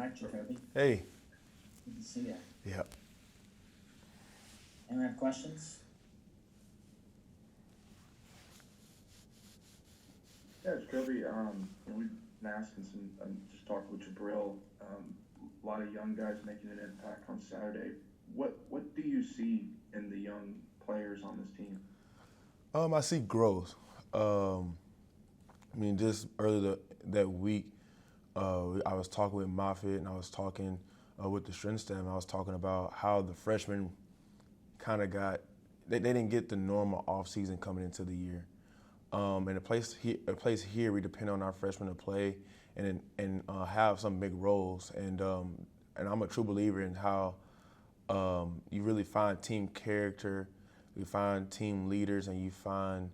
back, JaCoby. Hey. Good to see you. Yep. Anyone have questions? Yeah, Jacoby, we've been asking some, just talking with Jabril, a lot of young guys making an impact on Saturday. What do you see in the young players on this team? I see growth. Just earlier that week, I was talking with Moffitt and I was talking with the strength staff, and I was talking about how the freshmen kind of they didn't get the normal offseason coming into the year. And a place here, we depend on our freshmen to play and have some big roles. And I'm a true believer in how you really find team character, you find team leaders, and you find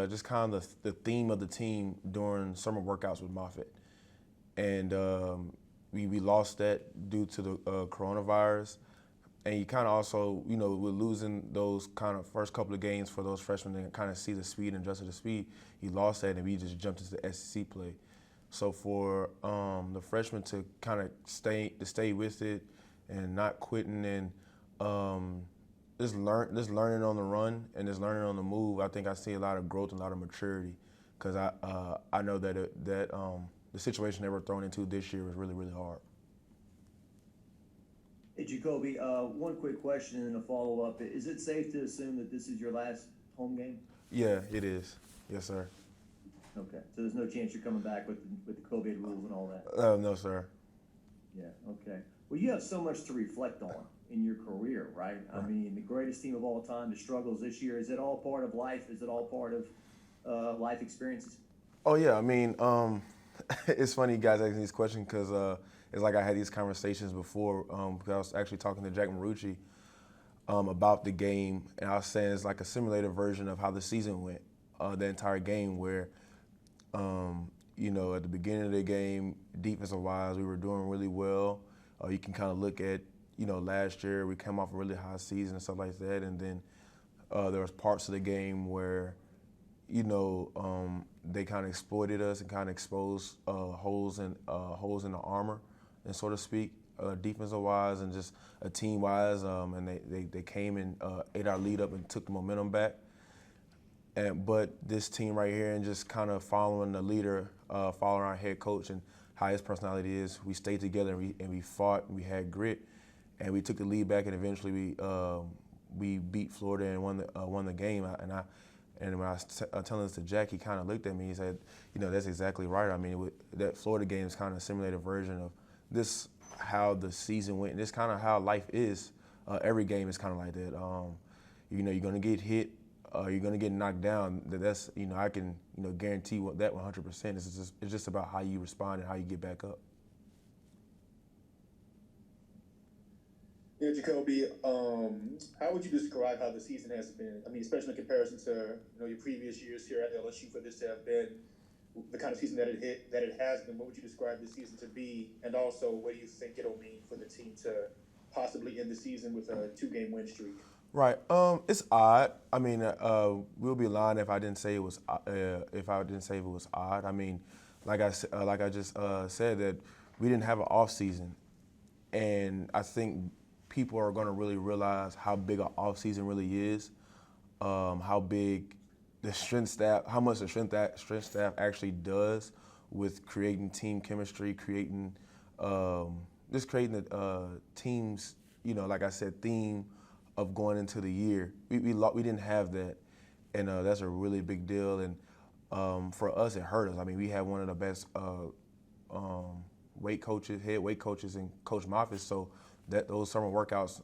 just kind of the theme of the team during summer workouts with Moffitt. And we lost that due to the coronavirus. And you kind of also, with losing those kind of first couple of games for those freshmen to kind of see the speed and adjust to the speed, you lost that, and we just jumped into the SEC play. So for the freshmen to kind of stay with it and not quitting and just learning on the run and just learning on the move, I think I see a lot of growth and a lot of maturity, because I know that the situation they were thrown into this year was really, really hard. Hey, JaCoby, one quick question and a follow-up. Is it safe to assume that this is your last home game? Yeah, it is. Yes, sir. Okay, so there's no chance you're coming back with the COVID rules and all that? No, sir. Yeah, okay. Well, you have so much to reflect on in your career, right? I mean, the greatest team of all time, the struggles this year, is it all part of life? Is it all part of life experiences? Oh, yeah. It's funny you guys asking these questions, because it's like I had these conversations before, because I was actually talking to Jack Marucci about the game, and I was saying it's like a simulated version of how the season went, the entire game, where, at the beginning of the game, defensive-wise, we were doing really well. You can kind of look at, last year we came off a really high season and stuff like that, and then there was parts of the game where, they kind of exploited us and kind of exposed holes in the armor, and so to speak, defensive-wise and just team-wise, and they came and ate our lead up and took the momentum back. But this team right here, and just kind of following the leader, following our head coach and how his personality is, we stayed together and we fought and we had grit, and we took the lead back, and eventually we beat Florida and won the game. And when I was telling this to Jack, he kind of looked at me. He said, that's exactly right. That Florida game is kind of a simulated version of this, how the season went, and this kind of how life is. Every game is kind of like that. You're going to get hit. You're going to get knocked down. That's, I can, guarantee that 100%. It's just about how you respond and how you get back up. Yeah, JaCoby, how would you describe how the season has been? Especially in comparison to your previous years here at LSU, for this to have been the kind of season that it has been. What would you describe this season to be? And also, what do you think it'll mean for the team to possibly end the season with a 2-game win streak? Right. It's odd. We'll be lying if I didn't say it was odd. Like I just said, that we didn't have an off season, and I think people are going to really realize how big an off season really is, how big the strength staff, how much the strength staff actually does with creating team chemistry, creating the team's, like I said, theme of going into the year. We didn't have that, and that's a really big deal. And for us, it hurt us. We had one of the best head weight coaches, and Coach Moffitt. So that those summer workouts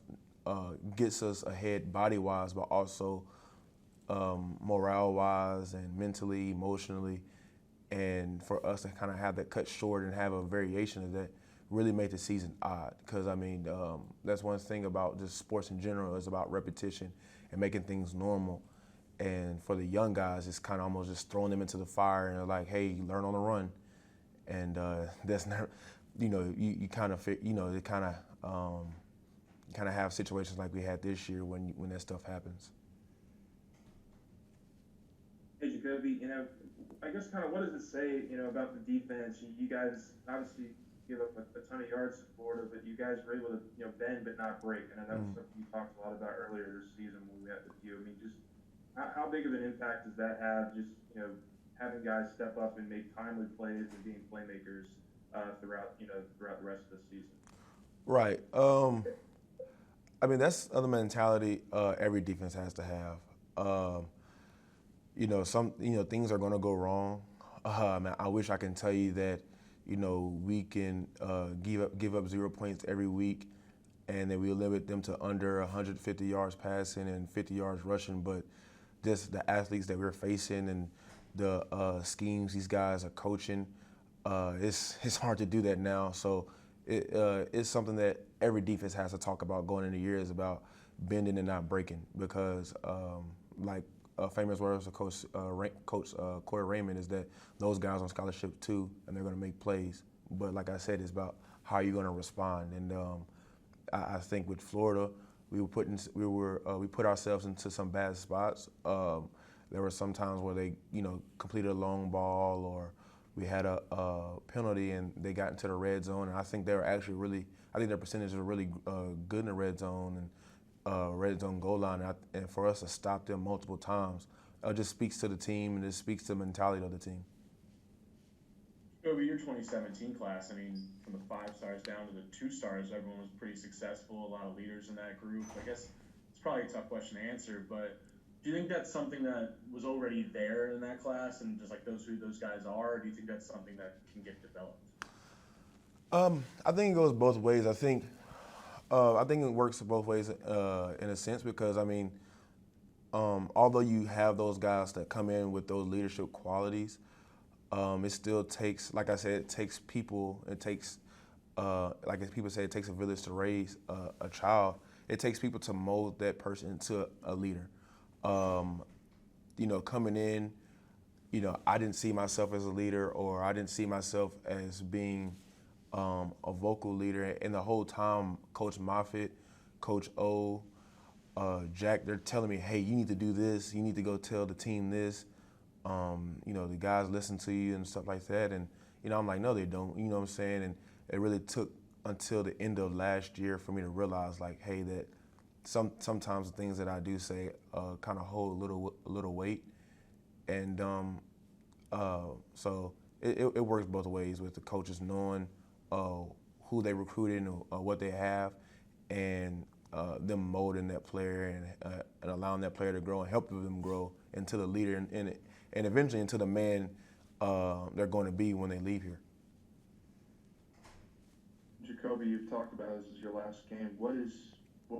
gets us ahead body-wise, but also morale-wise and mentally, emotionally. And for us to kind of have that cut short and have a variation of that really made the season odd, because that's one thing about just sports in general, is about repetition and making things normal. And for the young guys, it's kind of almost just throwing them into the fire, and they're like, hey, learn on the run. And that's not, you kind of have situations like we had this year when that stuff happens. Hey, JaCoby, I guess kind of what does it say, about the defense? You guys obviously give up a ton of yards to Florida, but you guys were able to, bend but not break. And I know that's something you talked a lot about earlier this season when we met with you. I mean, just how big of an impact does that have? Just, having guys step up and make timely plays and being playmakers throughout the rest of the season. Right. I mean, that's the mentality every defense has to have. Things are going to go wrong. I wish I can tell you that, we can give up 0 points every week, and that we limit them to under 150 yards passing and 50 yards rushing. But just the athletes that we're facing and the schemes these guys are coaching, it's hard to do that now. So it's something that every defense has to talk about going into years about bending and not breaking, because famous words of Coach Corey Raymond is that those guys on scholarship too, and they're going to make plays. But like I said, it's about how you're going to respond. And I think with Florida, we put ourselves into some bad spots. There were some times where they completed a long ball, or we had a penalty and they got into the red zone. And I think they were actually I think their percentages were really good in the red zone and red zone goal line. And for us to stop them multiple times, it just speaks to the team, and it speaks to the mentality of the team. Over your 2017 class, I mean, from the 5 stars down to the 2 stars, everyone was pretty successful, a lot of leaders in that group. I guess it's probably a tough question to answer, but do you think that's something that was already there in that class and just like who those guys are, or do you think that's something that can get developed? I think it goes both ways. I think it works both ways in a sense, because, I mean, although you have those guys that come in with those leadership qualities, it still takes, like I said, it takes people. It takes, like people say, it takes a village to raise a child. It takes people to mold that person into a leader. Coming in, I didn't see myself as a leader, or I didn't see myself as being a vocal leader. And the whole time, Coach Moffitt, Coach O, Jack, they're telling me, hey, you need to do this. You need to go tell the team this. The guys listen to you and stuff like that. And, I'm like, no, they don't. You know what I'm saying? And it really took until the end of last year for me to realize, like, hey, that sometimes the things that I do say kind of hold a little weight. And so it works both ways, with the coaches knowing who they recruited and what they have, and them molding that player and allowing that player to grow and helping them grow into the leader and eventually into the man they're going to be when they leave here. JaCoby, you've talked about this is your last game. What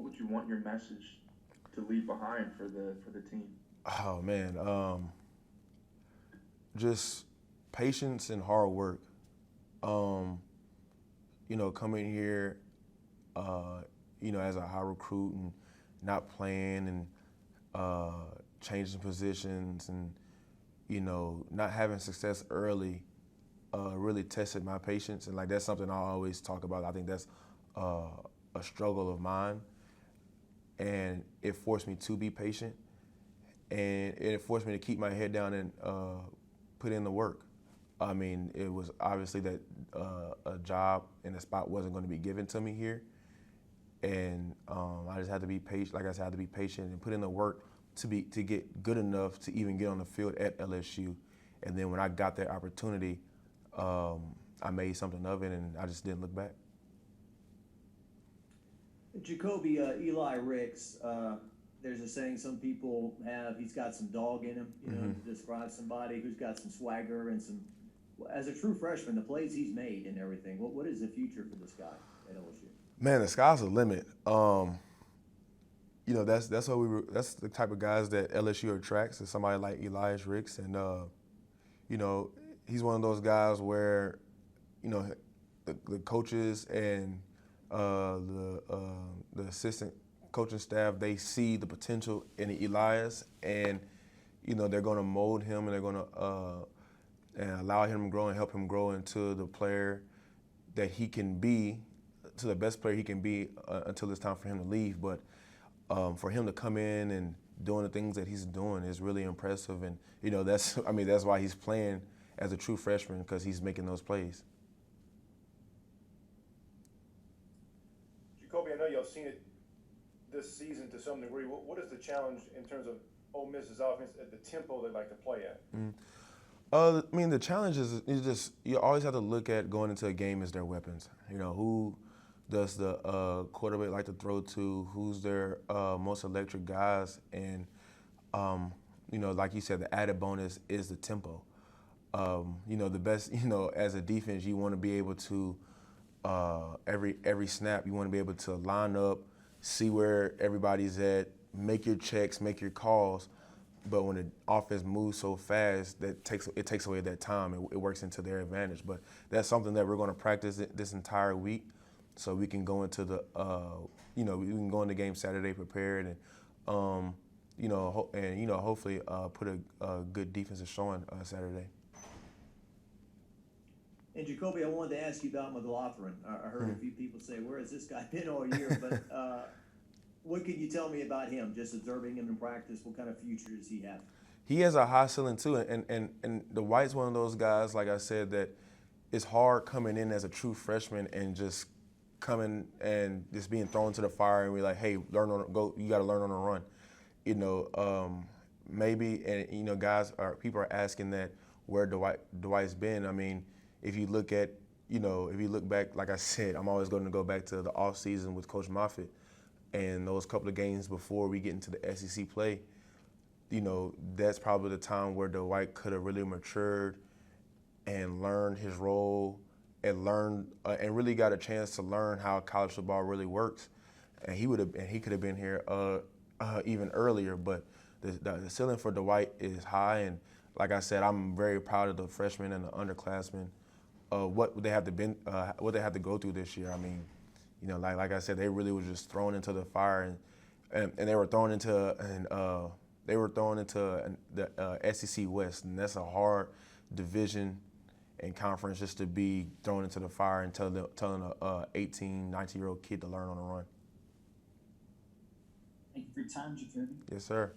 would you want your message to leave behind for the team? Oh man, just patience and hard work. Coming here, as a high recruit and not playing and changing positions and, not having success early really tested my patience. And like, that's something I always talk about. I think that's a struggle of mine. And it forced me to be patient, and it forced me to keep my head down and put in the work. I mean, it was obviously that a job and a spot wasn't going to be given to me here. And I just had to be patient. Like I said, I had to be patient and put in the work to get good enough to even get on the field at LSU. And then when I got that opportunity, I made something of it, and I just didn't look back. JaCoby, Eli Ricks, there's a saying some people have, he's got some dog in him, to describe somebody who's got some swagger and some, as a true freshman, the plays he's made and everything. What is the future for this guy at LSU? Man, the sky's the limit. That's what that's the type of guys that LSU attracts, is somebody like Elias Ricks. And, he's one of those guys where, the coaches and the assistant coaching staff, they see the potential in Elias, and, they're going to mold him, and they're going to and allow him to grow and help him grow into the player that he can be, to the best player he can be until it's time for him to leave. But for him to come in and doing the things that he's doing is really impressive. And, that's why he's playing as a true freshman, because he's making those plays. seen it this season to some degree. What is the challenge in terms of Ole Miss's offense at the tempo they like to play at? I mean, the challenge is just you always have to look at going into a game as their weapons. You know, who does the quarterback like to throw to? Who's their most electric guys? And you know, like you said, the added bonus is the tempo. You know, the best. You know, as a defense, you want to be able to every snap, you want to be able to line up, see where everybody's at, make your checks, make your calls. But when the offense moves so fast, it takes away that time. It works into their advantage. But that's something that we're going to practice this entire week, so we can go into the you know, we can go into game Saturday prepared and you know, hopefully put a good defensive showing Saturday. And JaCoby, I wanted to ask you about McGlothrin. I heard a few people say, "Where has this guy been all year?" But what can you tell me about him? Just observing him in practice, what kind of future does he have? He has a high ceiling too, and the White's one of those guys, like I said, that it's hard coming in as a true freshman and just coming and just being thrown to the fire and we're like, hey, you got to learn on the run. You know, maybe, and you know, people are asking that where Dwight's been. I mean, if you look back, like I said, I'm always going to go back to the off season with Coach Moffitt and those couple of games before we get into the SEC play. You know, that's probably the time where Dwight could have really matured and learned his role and and really got a chance to learn how college football really works. And he could have been here even earlier. But the ceiling for Dwight is high, and like I said, I'm very proud of the freshmen and the underclassmen. What they have to go through this year. I mean, you know, like I said, they really were just thrown into the fire, and they were thrown into the SEC West, and that's a hard division and conference just to be thrown into the fire and telling a 18, 19-year-old kid to learn on the run. Thank you for your time, JaCoby. Yes, sir.